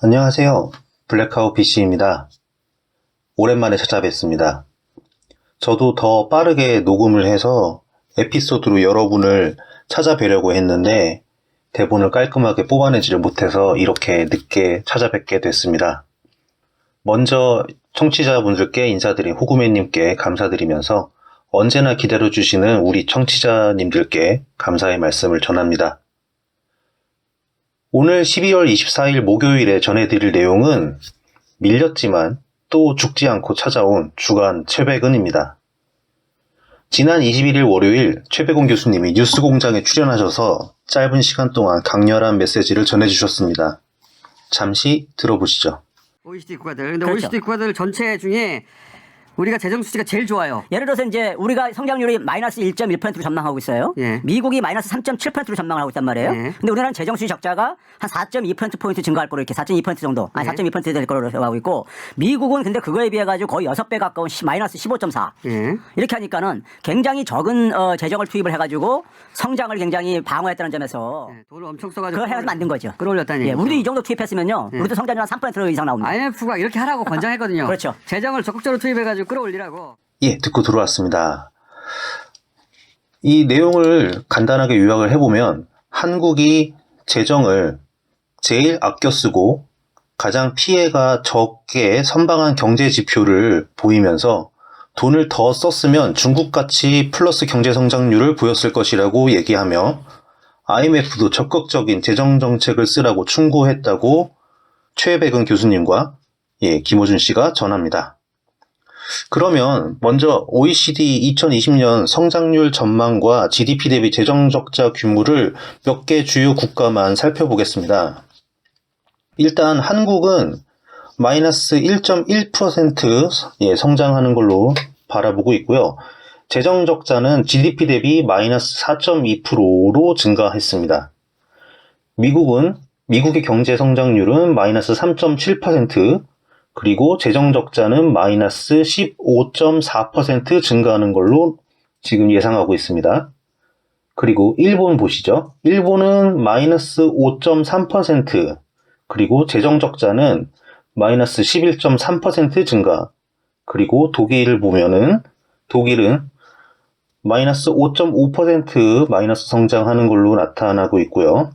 안녕하세요. 블랙하우 PC입니다. 오랜만에 찾아뵙습니다. 저도 더 빠르게 녹음을 해서 에피소드로 여러분을 찾아뵈려고 했는데 대본을 깔끔하게 뽑아내지를 못해서 이렇게 늦게 찾아뵙게 됐습니다. 먼저 청취자분들께 인사드린 호구매님께 감사드리면서 언제나 기다려주시는 우리 청취자님들께 감사의 말씀을 전합니다. 오늘 12월 24일 목요일에 전해드릴 내용은 밀렸지만 또 죽지 않고 찾아온 주간 최백은입니다. 지난 21일 월요일 최백은 교수님이 뉴스공장에 출연하셔서 짧은 시간 동안 강렬한 메시지를 전해주셨습니다. 잠시 들어보시죠. OECD 국가들. 근데 그렇죠. OECD 국가들 전체 중에 우리가 재정 수지가 제일 좋아요. 예를 들어서 이제 우리가 성장률이 마이너스 1.1%로 전망하고 있어요. 예. 미국이 마이너스 3.7%로 전망을 하고 있단 말이에요. 예. 근데 우리나라는 재정수지 적자가 한 4.2%포인트 증가할 거로 이렇게 4.2% 정도, 아니 예. 4.2% 될 거로 하고 있고, 미국은 근데 그거에 비해 가지고 거의 6배 가까운 마이너스 15.4. 예. 이렇게 하니까는 굉장히 적은 재정을 투입을 해가지고 성장을 굉장히 방어했다는 점에서 돈을 엄청 써가지고 그걸 해서 만든 거죠. 끌어올렸다는 예, 얘기죠. 우리도 이 정도 투입했으면요, 우리도 성장률 한 3% 이상 나옵니다. IMF가 이렇게 하라고 권장했거든요. 그렇죠. 재정을 적극적으로 투입해가지고 끌어올리라고. 예, 듣고 들어왔습니다. 이 내용을 간단하게 요약을 해보면 한국이 재정을 제일 아껴 쓰고 가장 피해가 적게 선방한 경제 지표를 보이면서 돈을 더 썼으면 중국같이 플러스 경제 성장률을 보였을 것이라고 얘기하며 IMF도 적극적인 재정 정책을 쓰라고 충고했다고 최백은 교수님과 김호준 씨가 전합니다. 그러면 먼저 OECD 2020년 성장률 전망과 GDP 대비 재정 적자 규모를 몇 개 주요 국가만 살펴보겠습니다. 일단 한국은 마이너스 1.1% 성장하는 걸로 바라보고 있고요. 재정 적자는 GDP 대비 마이너스 4.2%로 증가했습니다. 미국의 경제 성장률은 마이너스 3.7%, 그리고 재정 적자는 마이너스 15.4% 증가하는 걸로 지금 예상하고 있습니다. 그리고 일본 보시죠. 일본은 마이너스 5.3%, 그리고 재정 적자는 마이너스 11.3% 증가. 그리고 독일을 보면은 독일은 마이너스 5.5% 마이너스 성장하는 걸로 나타나고 있고요.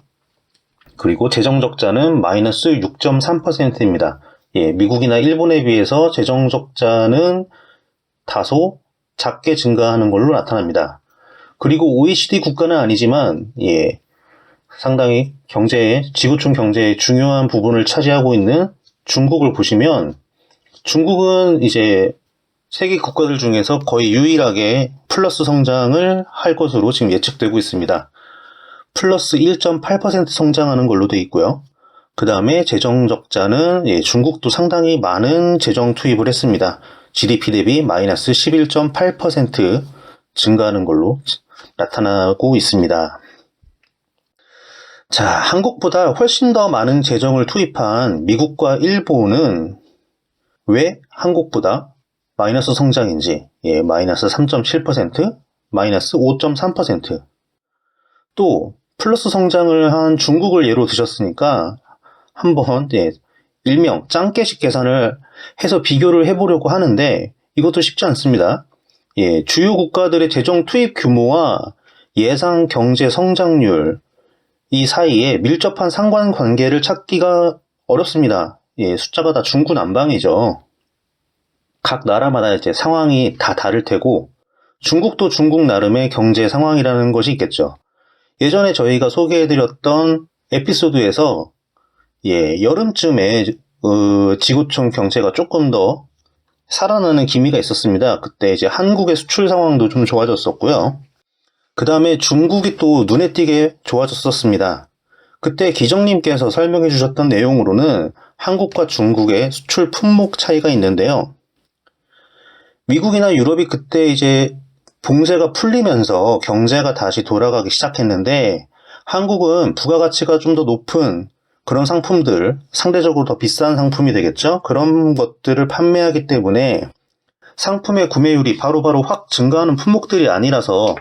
그리고 재정 적자는 마이너스 6.3%입니다. 미국이나 일본에 비해서 재정 적자는 다소 작게 증가하는 걸로 나타납니다. 그리고 OECD 국가는 아니지만 상당히 지구촌 경제의 중요한 부분을 차지하고 있는 중국을 보시면 중국은 이제 세계 국가들 중에서 거의 유일하게 플러스 성장을 할 것으로 지금 예측되고 있습니다. 플러스 1.8% 성장하는 걸로 되어 있고요. 그 다음에 재정 적자는 중국도 상당히 많은 재정 투입을 했습니다. GDP 대비 마이너스 11.8% 증가하는 걸로 나타나고 있습니다. 자, 한국보다 훨씬 더 많은 재정을 투입한 미국과 일본은 왜 한국보다 마이너스 성장인지, 마이너스 3.7%, 마이너스 5.3%, 또 플러스 성장을 한 중국을 예로 드셨으니까 한번 일명 짱깨식 계산을 해서 비교를 해보려고 하는데 이것도 쉽지 않습니다. 주요 국가들의 재정 투입 규모와 예상 경제 성장률 이 사이에 밀접한 상관관계를 찾기가 어렵습니다. 숫자가 다 중구난방이죠. 각 나라마다 이제 상황이 다 다를 테고 중국도 중국 나름의 경제 상황이라는 것이 있겠죠. 예전에 저희가 소개해드렸던 에피소드에서 여름쯤에 지구촌 경제가 조금 더 살아나는 기미가 있었습니다. 그때 이제 한국의 수출 상황도 좀 좋아졌었고요. 그 다음에 중국이 또 눈에 띄게 좋아졌었습니다. 그때 기정님께서 설명해 주셨던 내용으로는 한국과 중국의 수출 품목 차이가 있는데요. 미국이나 유럽이 그때 이제 봉쇄가 풀리면서 경제가 다시 돌아가기 시작했는데 한국은 부가가치가 좀 더 높은 그런 상품들, 상대적으로 더 비싼 상품이 되겠죠? 그런 것들을 판매하기 때문에 상품의 구매율이 바로바로 확 증가하는 품목들이 아니라서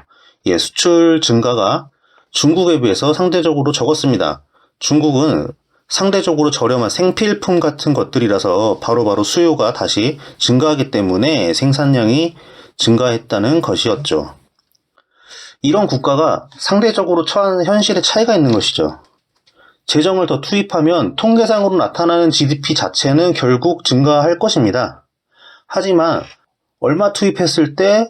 수출 증가가 중국에 비해서 상대적으로 적었습니다. 중국은 상대적으로 저렴한 생필품 같은 것들이라서 바로바로 수요가 다시 증가하기 때문에 생산량이 증가했다는 것이었죠. 이런 국가가 상대적으로 처한 현실에 차이가 있는 것이죠. 재정을 더 투입하면 통계상으로 나타나는 GDP 자체는 결국 증가할 것입니다. 하지만 얼마 투입했을 때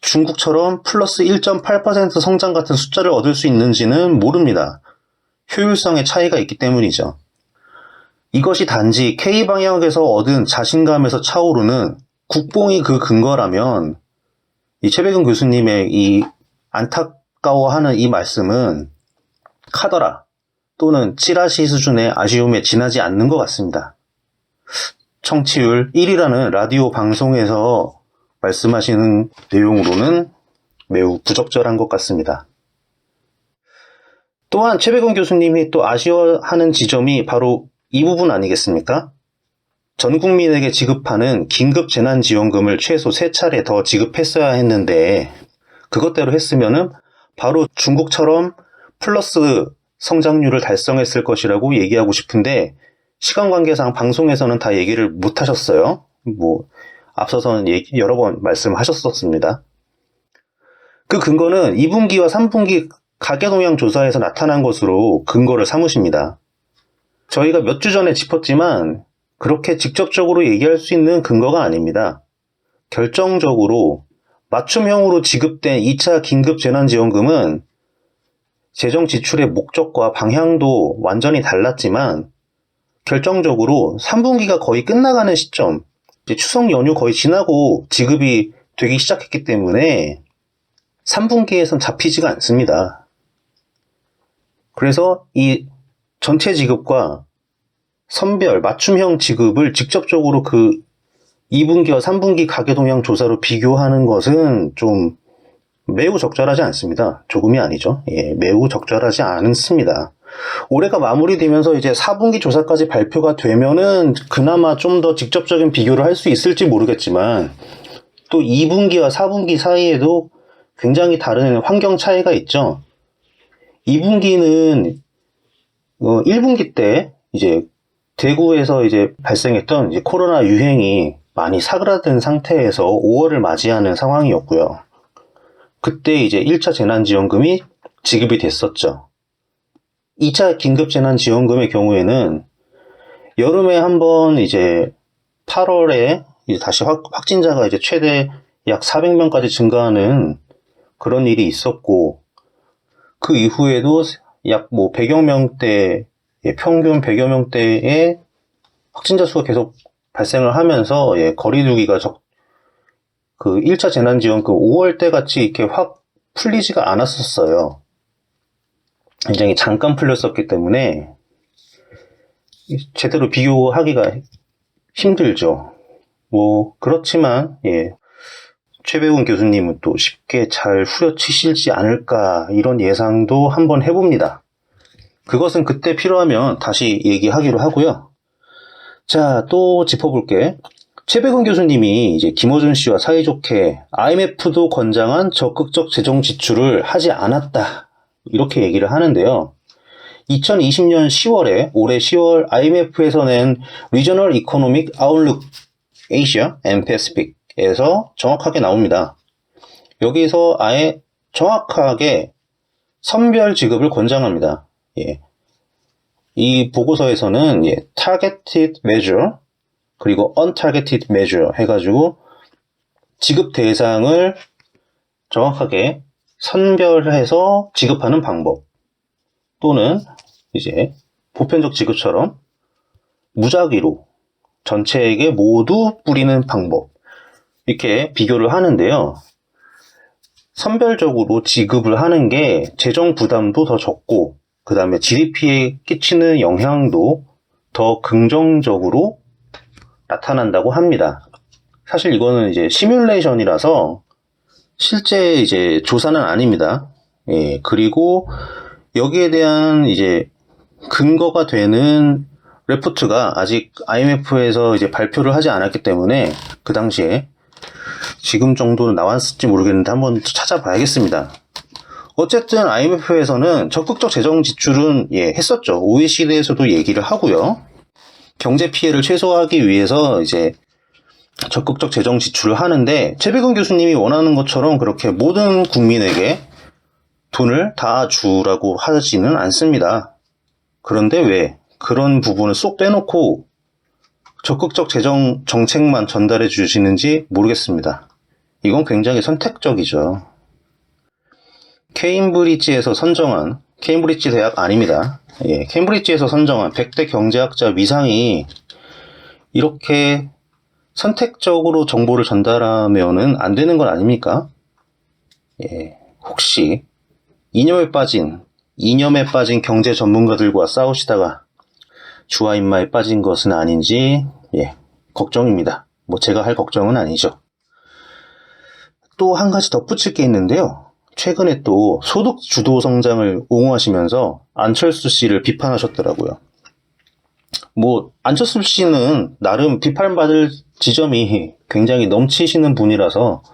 중국처럼 플러스 1.8% 성장 같은 숫자를 얻을 수 있는지는 모릅니다. 효율성의 차이가 있기 때문이죠. 이것이 단지 K방역에서 얻은 자신감에서 차오르는 국뽕이 그 근거라면 이 최백은 교수님의 이 안타까워하는 이 말씀은 카더라 또는 찌라시 수준의 아쉬움에 지나지 않는 것 같습니다. 청취율 1위라는 라디오 방송에서 말씀하시는 내용으로는 매우 부적절한 것 같습니다. 또한 최백은 교수님이 또 아쉬워하는 지점이 바로 이 부분 아니겠습니까? 전 국민에게 지급하는 긴급 재난지원금을 최소 3차례 더 지급했어야 했는데 그것대로 했으면은 바로 중국처럼 플러스 성장률을 달성했을 것이라고 얘기하고 싶은데 시간 관계상 방송에서는 다 얘기를 못 하셨어요. 앞서서는 여러 번 말씀하셨었습니다. 그 근거는 2분기와 3분기 가계동향 조사에서 나타난 것으로 근거를 삼으십니다. 저희가 몇 주 전에 짚었지만 그렇게 직접적으로 얘기할 수 있는 근거가 아닙니다. 결정적으로 맞춤형으로 지급된 2차 긴급재난지원금은 재정 지출의 목적과 방향도 완전히 달랐지만 결정적으로 3분기가 거의 끝나가는 시점, 이제 추석 연휴 거의 지나고 지급이 되기 시작했기 때문에 3분기에선 잡히지가 않습니다. 그래서 이 전체 지급과 선별, 맞춤형 지급을 직접적으로 그 2분기와 3분기 가계동향 조사로 비교하는 것은 좀 매우 적절하지 않습니다. 조금이 아니죠. 매우 적절하지 않습니다. 올해가 마무리되면서 이제 4분기 조사까지 발표가 되면은 그나마 좀 더 직접적인 비교를 할 수 있을지 모르겠지만 또 2분기와 4분기 사이에도 굉장히 다른 환경 차이가 있죠. 2분기는 1분기 때 이제 대구에서 이제 발생했던 이제 코로나 유행이 많이 사그라든 상태에서 5월을 맞이하는 상황이었고요. 그때 이제 1차 재난지원금이 지급이 됐었죠. 2차 긴급재난지원금의 경우에는 여름에 한번 이제 8월에 이제 다시 확진자가 이제 최대 약 400명까지 증가하는 그런 일이 있었고, 그 이후에도 약 100여 명대, 평균 100여 명대의 확진자 수가 계속 발생을 하면서 거리두기가 그 1차 재난지원금 5월 때 같이 이렇게 확 풀리지가 않았었어요. 굉장히 잠깐 풀렸었기 때문에 제대로 비교하기가 힘들죠. 그렇지만 최백은 교수님은 또 쉽게 잘 후려치실지 않을까 이런 예상도 한번 해봅니다. 그것은 그때 필요하면 다시 얘기하기로 하고요. 자, 또 짚어볼게. 최백은 교수님이 이제 김어준 씨와 사이좋게 IMF도 권장한 적극적 재정 지출을 하지 않았다. 이렇게 얘기를 하는데요. 2020년 10월에 올해 10월 IMF에서 낸 Regional Economic Outlook Asia and Pacific에서 정확하게 나옵니다. 여기서 아예 정확하게 선별 지급을 권장합니다. 이 보고서에서는 Targeted Measure 그리고 Untargeted Measure 해가지고 지급 대상을 정확하게 선별해서 지급하는 방법 또는 이제 보편적 지급처럼 무작위로 전체에게 모두 뿌리는 방법 이렇게 비교를 하는데요. 선별적으로 지급을 하는 게 재정 부담도 더 적고 그 다음에 GDP에 끼치는 영향도 더 긍정적으로 나타난다고 합니다. 사실 이거는 이제 시뮬레이션이라서 실제 이제 조사는 아닙니다. 그리고 여기에 대한 이제 근거가 되는 레포트가 아직 IMF에서 이제 발표를 하지 않았기 때문에 그 당시에 지금 정도는 나왔을지 모르겠는데 한번 찾아봐야겠습니다. 어쨌든 IMF에서는 적극적 재정 지출은 했었죠. OECD에서도 얘기를 하고요. 경제 피해를 최소화하기 위해서 이제 적극적 재정 지출을 하는데 최백은 교수님이 원하는 것처럼 그렇게 모든 국민에게 돈을 다 주라고 하지는 않습니다. 그런데 왜 그런 부분을 쏙 빼놓고 적극적 재정 정책만 전달해 주시는지 모르겠습니다. 이건 굉장히 선택적이죠. 케임브리지에서 선정한, 케임브리지 대학 아닙니다. 케임브리지에서 선정한 100대 경제학자 위상이 이렇게 선택적으로 정보를 전달하면은 안 되는 건 아닙니까? 혹시 이념에 빠진 경제 전문가들과 싸우시다가 주화 인마에 빠진 것은 아닌지 걱정입니다. 뭐 제가 할 걱정은 아니죠. 또 한 가지 덧붙일 게 있는데요. 최근에 또 소득 주도 성장을 옹호하시면서 안철수 씨를 비판하셨더라고요. 뭐 안철수 씨는 나름 비판받을 지점이 굉장히 넘치시는 분이라서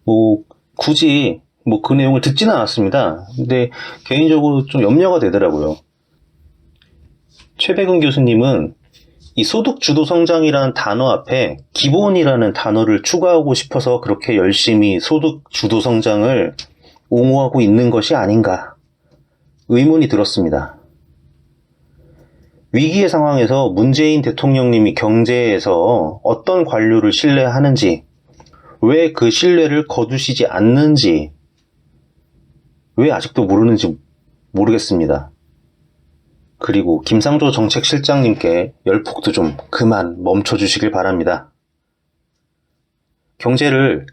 뭐 굳이 뭐 그 내용을 듣지는 않았습니다. 근데 개인적으로 좀 염려가 되더라고요. 최백은 교수님은 이 소득 주도 성장이라는 단어 앞에 기본이라는 단어를 추가하고 싶어서 그렇게 열심히 소득 주도 성장을 옹호하고 있는 것이 아닌가 의문이 들었습니다. 위기의 상황에서 문재인 대통령님이 경제에서 어떤 관료를 신뢰하는지, 왜 그 신뢰를 거두시지 않는지, 왜 아직도 모르는지 모르겠습니다. 그리고 김상조 정책실장님께 열폭도 좀 그만 멈춰주시길 바랍니다. 경제를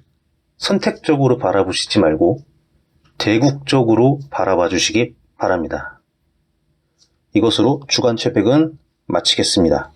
선택적으로 바라보시지 말고 대국적으로 바라봐 주시기 바랍니다. 이것으로 주간 최백은 마치겠습니다.